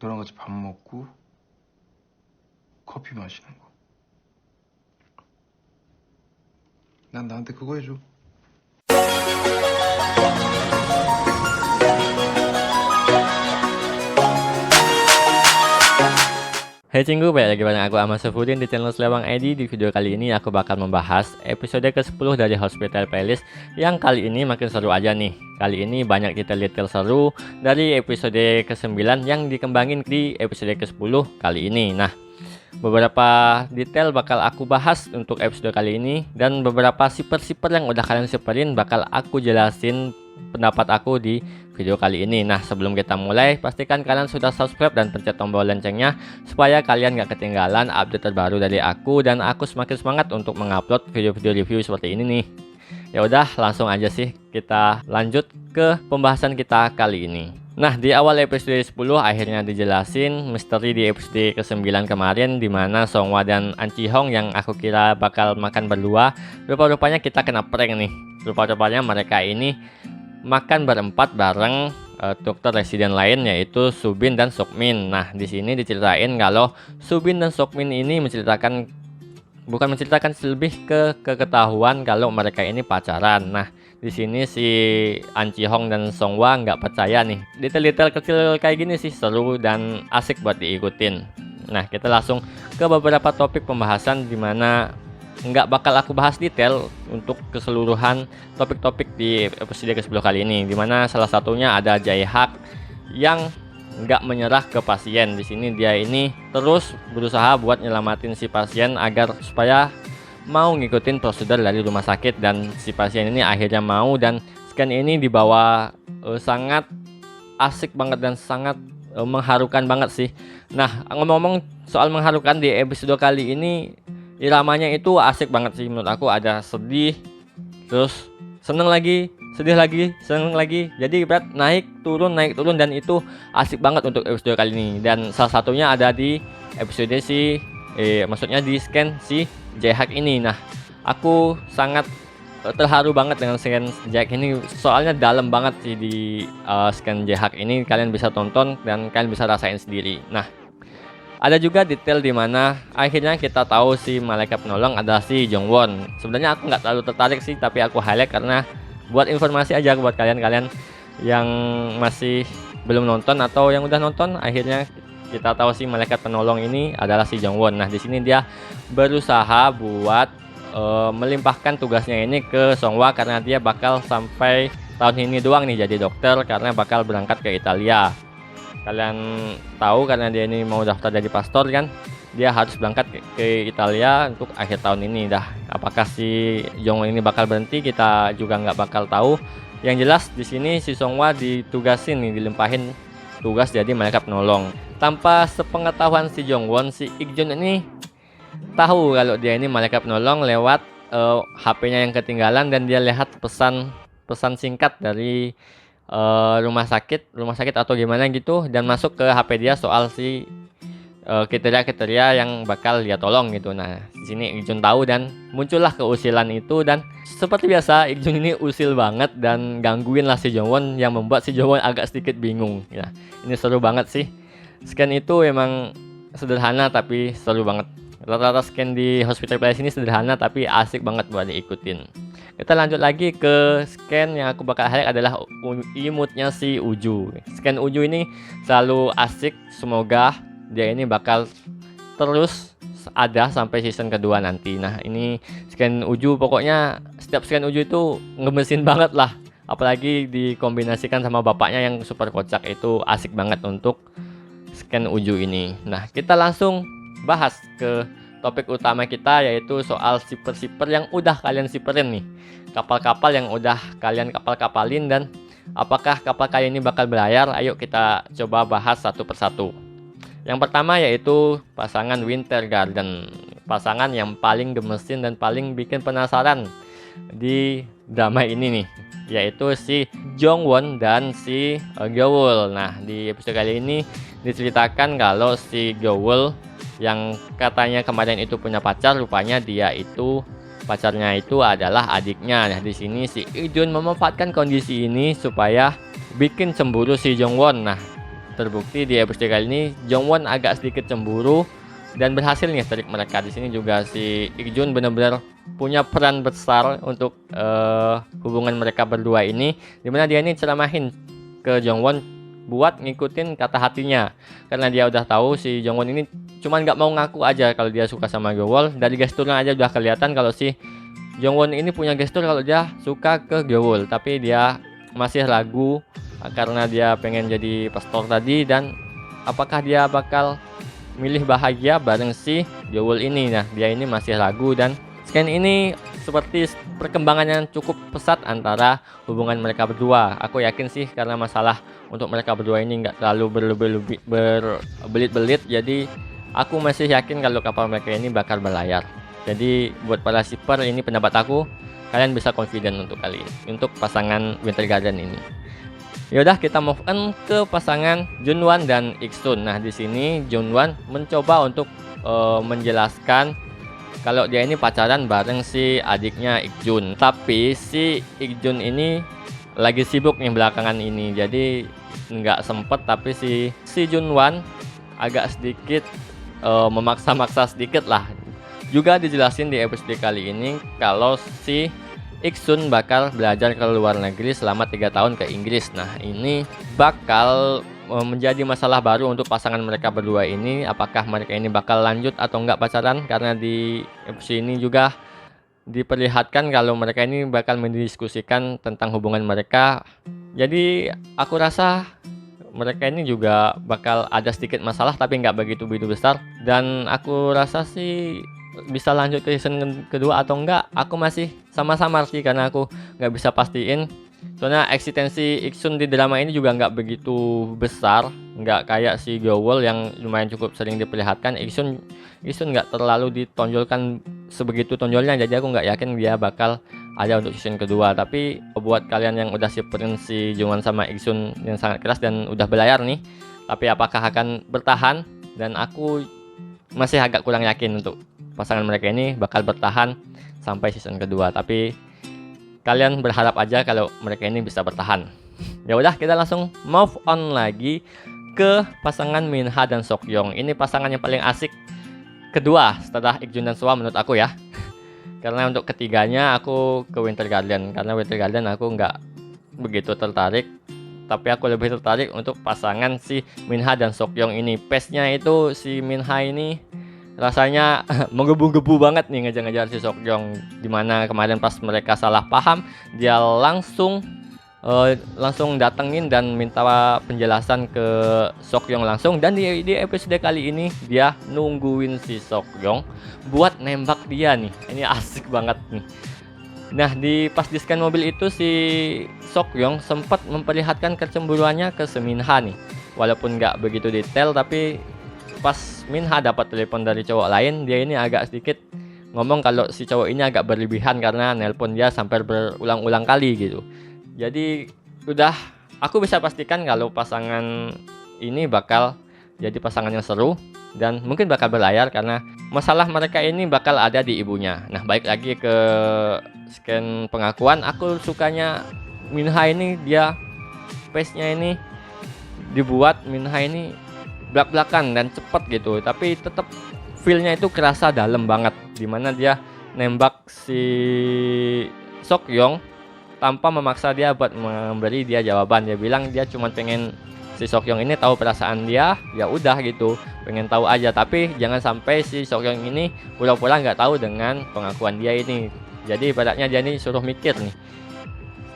너랑 같이 밥 먹고 커피 마시는 거. 난 나한테 그거 해줘. Hai Cinggu, balik lagi bareng aku Ahmad Safudin di channel Slewang ID. Di video kali ini aku bakal membahas episode ke-10 dari Hospital Playlist, yang kali ini makin seru aja nih. Kali ini banyak detail-detail seru dari episode ke-9 yang dikembangin di episode ke-10 kali ini. Nah, beberapa detail bakal aku bahas untuk episode kali ini, dan beberapa siper-siper yang udah kalian siperin bakal aku jelasin pendapat aku di video kali ini. Nah, sebelum kita mulai, pastikan kalian sudah subscribe dan pencet tombol loncengnya supaya kalian gak ketinggalan update terbaru dari aku, dan aku semakin semangat untuk mengupload video-video review seperti ini nih. Ya udah, langsung aja sih kita lanjut ke pembahasan kita kali ini. Nah, di awal episode 10 akhirnya dijelasin misteri di episode ke-9 kemarin, dimana Songwa dan An Chi Hong yang aku kira bakal makan berdua, rupa-rupanya kita kena prank nih. Rupa-rupanya mereka ini makan berempat bareng dokter residen lain, yaitu Subin dan Sokmin. Nah, di sini diceritain kalau Subin dan Sokmin ini bukan menceritakan, lebih ke keketahuan kalau mereka ini pacaran. Nah, di sini si An Chi Hong dan Songwa nggak percaya nih. Detail-detail kecil kayak gini sih seru dan asik buat diikutin. Nah, kita langsung ke beberapa topik pembahasan, dimana nggak bakal aku bahas detail untuk keseluruhan topik-topik di episode ke-10 kali ini, dimana salah satunya ada Jae-hak yang nggak menyerah ke pasien. Di sini dia ini terus berusaha buat nyelamatin si pasien agar supaya mau ngikutin prosedur dari rumah sakit, dan si pasien ini akhirnya mau, dan scan ini dibawa sangat asik banget dan sangat mengharukan banget sih. Nah, ngomong-ngomong soal mengharukan, di episode kali ini iramanya itu asik banget sih menurut aku. Ada sedih, terus seneng lagi, sedih lagi, seneng lagi. Jadi berat naik turun, dan itu asik banget untuk episode kali ini. Dan salah satunya ada di episode maksudnya di scan si Jae-hak ini. Nah, aku sangat terharu banget dengan scan Jae-hak ini, soalnya dalam banget sih di scan Jae-hak ini. Kalian bisa tonton dan kalian bisa rasain sendiri. Nah, ada juga detail di mana akhirnya kita tahu si malaikat penolong adalah si Jong Won. Sebenarnya aku nggak terlalu tertarik sih, tapi aku highlight karena buat informasi aja buat kalian yang masih belum nonton atau yang udah nonton. Akhirnya kita tahu si malaikat penolong ini adalah si Jong Won. Nah, di sini dia berusaha buat melimpahkan tugasnya ini ke Songwa, karena dia bakal sampai tahun ini doang nih jadi dokter, karena bakal berangkat ke Italia. Kalian tahu karena dia ini mau daftar jadi pastor kan, dia harus berangkat ke Italia untuk akhir tahun ini. Dah, apakah si Jong ini bakal berhenti, kita juga nggak bakal tahu. Yang jelas di sini si Songwa ditugasin nih, dilimpahin tugas jadi malaikat penolong. Tanpa sepengetahuan si Jong Won, si Ik Jun ini tahu kalau dia ini malaikat penolong lewat HP-nya yang ketinggalan, dan dia lihat pesan singkat dari rumah sakit atau gimana gitu, dan masuk ke HP dia soal si kriteria yang bakal dia tolong gitu. Nah, di sini Ik Jun tahu, dan muncullah keusilan itu, dan seperti biasa Ik Jun ini usil banget dan gangguin lah si Jong Won, yang membuat si Jong Won agak sedikit bingung. Ya, ini seru banget sih. Scan itu emang sederhana tapi seru banget. Rata-rata scan di Hospital Playlist ini sederhana tapi asik banget buat diikutin. Kita lanjut lagi ke scan yang aku bakal highlight adalah imutnya si Uju. Scan Uju ini selalu asik, semoga dia ini bakal terus ada sampai season kedua nanti. Nah, ini scan Uju, pokoknya setiap scan Uju itu ngemesin banget lah. Apalagi dikombinasikan sama bapaknya yang super kocak, itu asik banget untuk scan Uju ini. Nah, kita langsung bahas ke topik utama kita, yaitu soal siper-siper yang udah kalian siperin nih. Kapal-kapal yang udah kalian kapal-kapalin, dan apakah kapal kali ini bakal berlayar? Ayo kita coba bahas satu persatu. Yang pertama yaitu pasangan Winter Garden. Pasangan yang paling gemesin dan paling bikin penasaran di drama ini nih, yaitu si Jong Won dan si Gyeol. Nah, di episode kali ini diceritakan kalau si Gyeol yang katanya kemarin itu punya pacar, rupanya dia itu pacarnya itu adalah adiknya. Nah, di sini si Ik Jun memanfaatkan kondisi ini supaya bikin cemburu si Jong Won. Nah, terbukti di episode kali ini Jongwon agak sedikit cemburu dan berhasil nih trik mereka. Di sini juga si Ikjun benar-benar punya peran besar untuk hubungan mereka berdua ini, dimana dia ini ceramahin ke Jongwon buat ngikutin kata hatinya, karena dia udah tahu si Jongwon ini cuman nggak mau ngaku aja kalau dia suka sama Gyeowol. Dari gesturnya aja udah kelihatan kalau si Jongwon ini punya gestur kalau dia suka ke Gyeowol, tapi dia masih ragu karena dia pengen jadi pastor tadi, dan apakah dia bakal milih bahagia bareng si Gyeowol ini. Nah, dia ini masih ragu, dan scan ini seperti perkembangan yang cukup pesat antara hubungan mereka berdua. Aku yakin sih karena masalah untuk mereka berdua ini nggak terlalu berbelit-belit, jadi aku masih yakin kalau kapal mereka ini bakal berlayar. Jadi buat para shipper, ini pendapat aku, kalian bisa confident untuk kali ini, untuk pasangan Winter Garden ini. Yaudah, kita move on ke pasangan Junwan dan Iksun. Nah, di sini Junwan mencoba untuk menjelaskan kalau dia ini pacaran bareng si adiknya Ikjun. Tapi si Ikjun ini lagi sibuk nih belakangan ini, jadi nggak sempet. Tapi si Junwan agak sedikit memaksa-maksa sedikit lah. Juga dijelasin di episode kali ini kalau si Iksun bakal belajar ke luar negeri selama 3 tahun ke Inggris. Nah, ini bakal menjadi masalah baru untuk pasangan mereka berdua ini. Apakah mereka ini bakal lanjut atau enggak pacaran, karena di episode ini juga diperlihatkan kalau mereka ini bakal mendiskusikan tentang hubungan mereka. Jadi aku rasa mereka ini juga bakal ada sedikit masalah, tapi nggak begitu besar. Dan aku rasa sih bisa lanjut ke season kedua atau enggak, aku masih sama-sama sih, karena aku nggak bisa pastiin. Soalnya eksistensi Iksun di drama ini juga nggak begitu besar, nggak kayak si Gyeowol yang lumayan cukup sering diperlihatkan. Iksun nggak terlalu ditonjolkan sebegitu tonjolnya, jadi aku nggak yakin dia bakal ada untuk season kedua. Tapi buat kalian yang udah shipperin si Jungwon sama Iksun yang sangat keras dan udah berlayar nih, tapi apakah akan bertahan? Dan aku masih agak kurang yakin untuk pasangan mereka ini bakal bertahan sampai season kedua. Tapi kalian berharap aja kalau mereka ini bisa bertahan. Ya udah, kita langsung move on lagi ke pasangan Minha dan Seokyeong. Ini pasangan yang paling asik kedua setelah Ikjun dan Swa menurut aku ya. Karena untuk ketiganya aku ke Winter Garden, karena Winter Garden aku nggak begitu tertarik. Tapi aku lebih tertarik untuk pasangan si Minha dan Seokyeong ini. Pace-nya itu si Minha ini rasanya menggebu-gebu banget nih ngejar-ngejar si Seokyeong, dimana kemarin pas mereka salah paham, dia langsung datengin dan minta penjelasan ke Seokyeong langsung. Dan di episode kali ini dia nungguin si Seokyeong buat nembak dia nih. Ini asik banget nih. Nah, pas di scan mobil itu si Seokyeong sempat memperlihatkan kecemburuannya ke Minha nih. Walaupun nggak begitu detail, tapi pas Minha dapat telepon dari cowok lain, dia ini agak sedikit ngomong kalau si cowok ini agak berlebihan karena nelpon dia sampai berulang-ulang kali gitu. Jadi udah aku bisa pastikan kalau pasangan ini bakal jadi pasangan yang seru dan mungkin bakal berlayar, karena masalah mereka ini bakal ada di ibunya. Nah, balik lagi ke scan pengakuan, aku sukanya Minha ini, dia pace-nya ini dibuat Minha ini belak-belakan dan cepet gitu, tapi tetap feel-nya itu kerasa dalam banget, dimana dia nembak si Seokyeong tanpa memaksa dia buat memberi dia jawaban. Dia bilang dia cuma pengen si Seokyeong ini tahu perasaan dia, ya udah gitu, pengen tahu aja. Tapi jangan sampai si Seokyeong ini pura-pura nggak tahu dengan pengakuan dia ini. Jadi ibaratnya dia ini suruh mikir nih.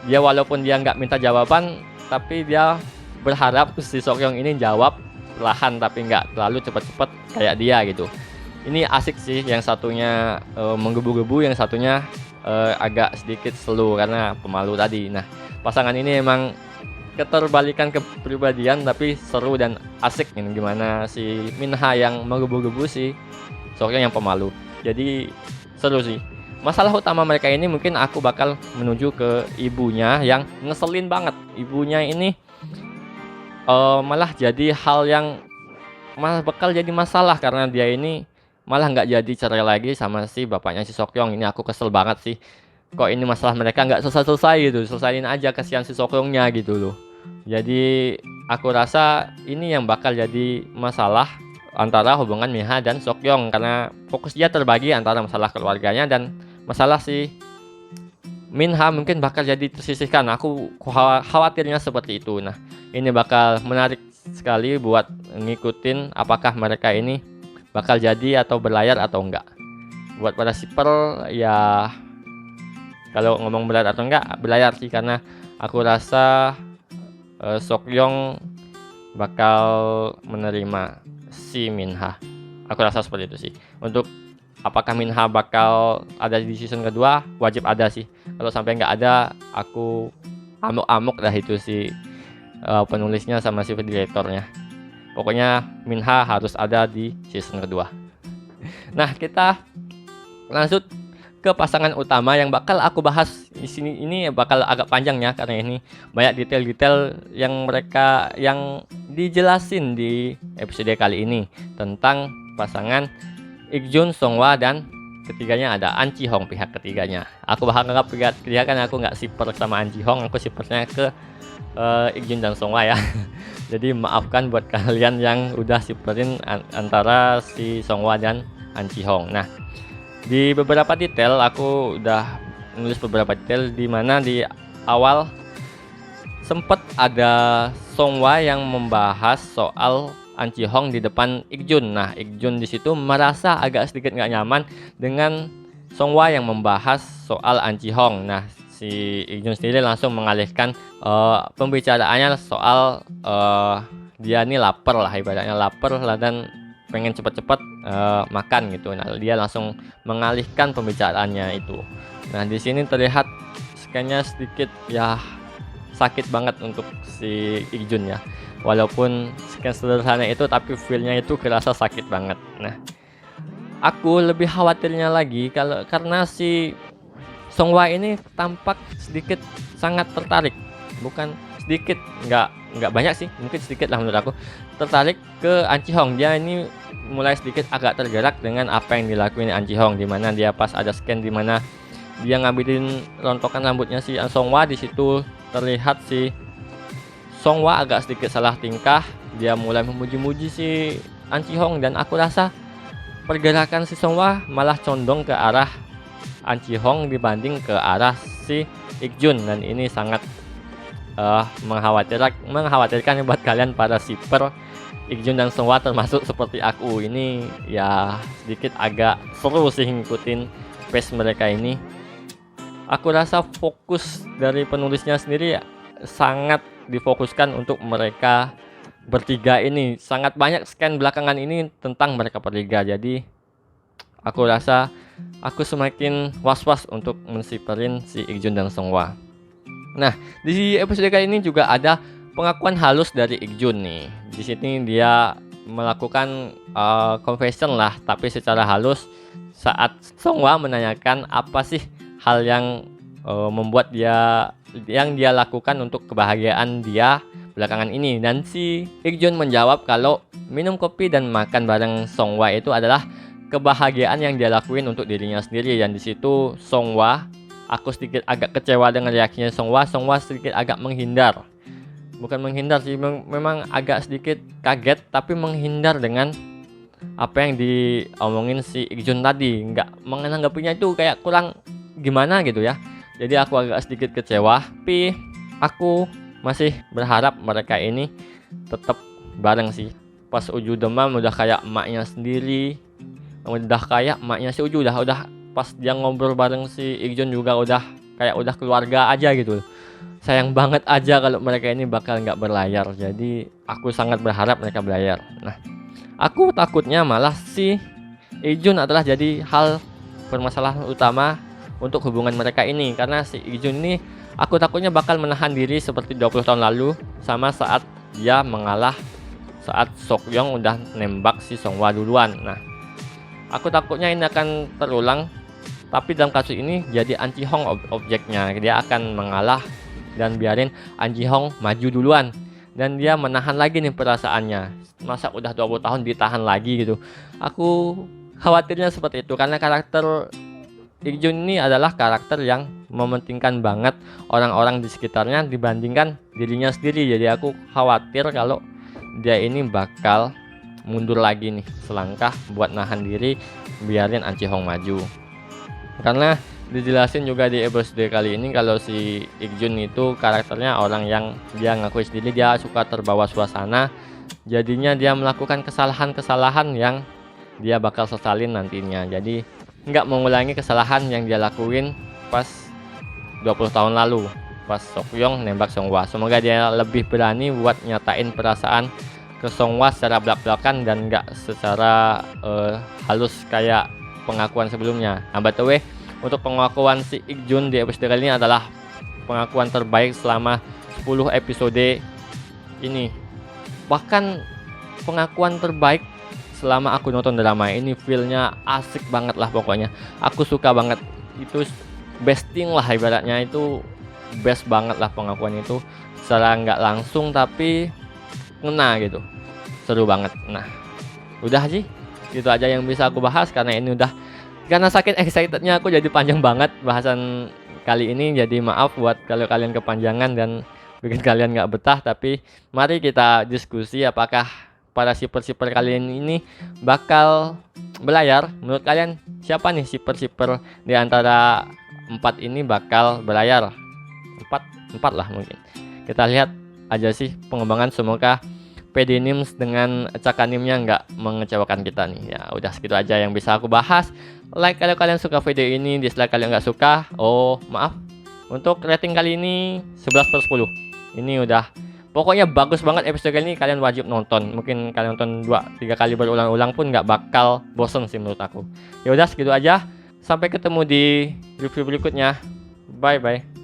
Dia walaupun dia nggak minta jawaban, tapi dia berharap si Seokyeong ini jawab perlahan, tapi nggak terlalu cepat-cepat kayak dia gitu. Ini asik sih, yang satunya menggebu-gebu, yang satunya agak sedikit slow karena pemalu tadi. Nah, pasangan ini emang keterbalikan kepribadian tapi seru dan asik nih, gimana si Minha yang menggebu-gebu, si Seokyeong yang pemalu. Jadi seru sih. Masalah utama mereka ini mungkin aku bakal menuju ke ibunya yang ngeselin banget. Ibunya ini malah jadi hal yang malah bakal jadi masalah, karena dia ini malah nggak jadi cerai lagi sama si bapaknya si Seokyeong. Ini aku kesel banget sih, kok ini masalah mereka nggak selesai gitu, selesaiin aja, kasihan si Seokyeongnya gitu loh. Jadi aku rasa ini yang bakal jadi masalah antara hubungan Minha dan Seokyeong, karena fokus dia terbagi antara masalah keluarganya dan masalah si Minha mungkin bakal jadi tersisihkan. Aku khawatirnya seperti itu. Nah, ini bakal menarik sekali buat ngikutin apakah mereka ini bakal jadi atau berlayar atau enggak. Buat para shipper ya, kalau ngomong berlayar atau enggak, berlayar sih, karena aku rasa Seokyeong bakal menerima si Minha. Aku rasa seperti itu sih. Untuk apakah Minha bakal ada di season kedua, wajib ada sih. Kalau sampai nggak ada, aku amuk-amuk dah itu si penulisnya sama si editornya. Pokoknya Minha harus ada di season kedua. Nah, kita lanjut ke pasangan utama yang bakal aku bahas di sini. Ini bakal agak panjang ya, karena ini banyak detail-detail yang dijelasin di episode kali ini tentang pasangan Ik-jun, Songhwa, dan ketiganya ada An Ji-hong, pihak ketiganya. Aku bakal nganggap pihak ketiga kan aku nggak shipper sama An Ji-hong, aku shippernya ke Ik-jun dan Songhwa ya. Jadi maafkan buat kalian yang udah shipperin antara si Songhwa dan An Ji-hong. Nah, di beberapa detail aku udah nulis beberapa detail, di mana di awal sempat ada Songhwa yang membahas soal An Ji-hong di depan Ik-jun. Nah, Ik-jun di situ merasa agak sedikit nggak nyaman dengan Songhwa yang membahas soal An Ji-hong. Nah, si Ik-jun sendiri langsung mengalihkan pembicaraannya soal dia nih lapar lah, ibaratnya lapar lah dan pengen cepet-cepet makan gitu. Nah, dia langsung mengalihkan pembicaraannya itu. Nah, di sini terlihat scan-nya sedikit ya sakit banget untuk si Ik-jun ya. Walaupun scan sederhana itu, tapi feel-nya itu kerasa sakit banget. Nah, aku lebih khawatirnya lagi karena si Songhwa ini tampak sedikit sangat tertarik, bukan sedikit, nggak banyak sih, mungkin sedikit lah menurut aku, tertarik ke An Ji-hong. Dia ini mulai sedikit agak tergerak dengan apa yang dilakuin An Ji-hong, di mana dia pas ada scan di mana dia ngambilin rontokan rambutnya si Songhwa, di situ terlihat si Songhwa agak sedikit salah tingkah. Dia mulai memuji-muji si An Ji-hong, dan aku rasa pergerakan si Songhwa malah condong ke arah An Ji-hong dibanding ke arah si Ik-jun, dan ini sangat mengkhawatirkan buat kalian para shipper Ik-jun dan Songhwa, termasuk seperti aku. Ini ya sedikit agak seru sih ngikutin pace mereka ini. Aku rasa fokus dari penulisnya sendiri sangat difokuskan untuk mereka bertiga ini. Sangat banyak scan belakangan ini tentang mereka bertiga. Jadi aku rasa aku semakin was-was untuk mensiperin si Ik-jun dan Songhwa. Nah, di episode kali ini juga ada pengakuan halus dari Ik-jun nih. Di sini dia melakukan confession lah, tapi secara halus saat Songhwa menanyakan apa sih hal yang membuat dia lakukan untuk kebahagiaan dia belakangan ini. Dan si Ik-jun menjawab kalau minum kopi dan makan bareng Songhwa itu adalah kebahagiaan yang dia lakuin untuk dirinya sendiri. Dan di situ Songhwa, aku sedikit agak kecewa dengan reaksinya Songhwa. Songhwa sedikit agak menghindar. Bukan menghindar sih, memang agak sedikit kaget, tapi menghindar dengan apa yang diomongin si Ik-jun tadi. Nggak menanggapinya itu kayak kurang gimana gitu ya. Jadi aku agak sedikit kecewa, tapi aku masih berharap mereka ini tetap bareng sih. Pas Uju demam udah kayak emaknya sendiri, udah kayak emaknya si Uju, udah pas dia ngobrol bareng si Ik-jun juga udah kayak udah keluarga aja gitu. Sayang banget aja kalau mereka ini bakal nggak berlayar. Jadi aku sangat berharap mereka berlayar. Nah, aku takutnya malah si Ik-jun adalah jadi hal permasalahan utama untuk hubungan mereka ini, karena si Ik-jun ini aku takutnya bakal menahan diri seperti 20 tahun lalu, sama saat dia mengalah saat Seokyeong udah nembak si Songhwa duluan. Nah, aku takutnya ini akan terulang, tapi dalam kasus ini jadi An Ji-hong objeknya. Dia akan mengalah dan biarin An Ji-hong maju duluan, dan dia menahan lagi nih perasaannya. Masa udah 20 tahun ditahan lagi gitu. Aku khawatirnya seperti itu, karena karakter Ikjun ini adalah karakter yang mementingkan banget orang-orang di sekitarnya dibandingkan dirinya sendiri. Jadi aku khawatir kalau dia ini bakal mundur lagi nih selangkah buat nahan diri biarin An Chi-hong maju. Karena dijelasin juga di episode kali ini kalau si Ikjun itu karakternya orang yang dia ngakui sendiri dia suka terbawa suasana, jadinya dia melakukan kesalahan-kesalahan yang dia bakal sesalin nantinya. Jadi nggak mengulangi kesalahan yang dia lakuin pas 20 tahun lalu pas Seokyeong nembak Songhwa. Semoga dia lebih berani buat nyatain perasaan ke Songhwa secara belak-belakan dan nggak secara halus kayak pengakuan sebelumnya. By the way, untuk pengakuan si Ikjun di episode kali ini adalah pengakuan terbaik selama 10 episode ini. Bahkan pengakuan terbaik selama aku nonton drama ini. Feel-nya asik banget lah pokoknya. Aku suka banget. Itu besting lah ibaratnya, itu best banget lah pengakuan itu. Secara nggak langsung tapi ngena gitu. Seru banget. Nah, udah sih. Itu aja yang bisa aku bahas karena ini udah karena saking excitednya aku jadi panjang banget bahasan kali ini. Jadi maaf buat kalau kalian kepanjangan dan bikin kalian nggak betah. Tapi mari kita diskusi apakah para shipper-shipper kalian ini bakal berlayar. Menurut kalian siapa nih shipper-shipper di antara 4 ini bakal berlayar? 4 lah mungkin. Kita lihat aja sih pengembangan. Semoga PD Nims dengan cakanimnya nggak mengecewakan kita nih. Ya udah segitu aja yang bisa aku bahas. Like kalau kalian suka video ini, dislike kalau nggak suka. Oh maaf, untuk rating kali ini 11/10. Ini udah pokoknya bagus banget episode kali ini, kalian wajib nonton. Mungkin kalian nonton 2-3 kali berulang-ulang pun nggak bakal bosen sih menurut aku. Ya udah segitu aja. Sampai ketemu di review berikutnya. Bye bye.